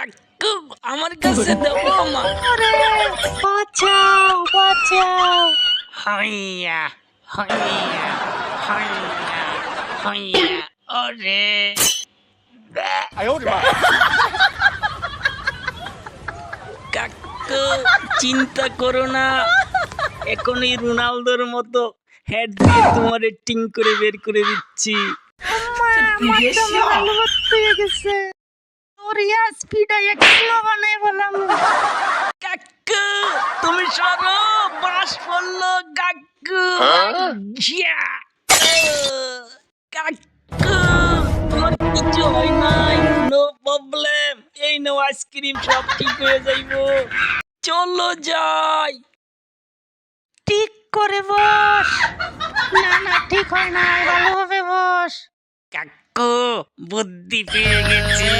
কাকু আমার কাছে দেবো মা। বাঁচাও বাঁচাও। হইয়া হইয়া হইয়া হইয়া ওরে কাকু চিন্তা করো না, এখনই রোনালদোর মতো হেড দিয়ে তোমার টিং করে বের করে দিচ্ছি। কাকু তুমি সরো, বাঁশ পড়লো কাকু। ইয়া! কাকু তোমার কিছু হয় নাই, নো প্রবলেম। এই নো আইসক্রিম, সব ঠিক হয়ে যাইব। চলো যাই। ঠিক করে বস। না না ঠিক হয় না, ভালোভাবে বস। কাকু বুদ্ধি পেয়ে গেছি।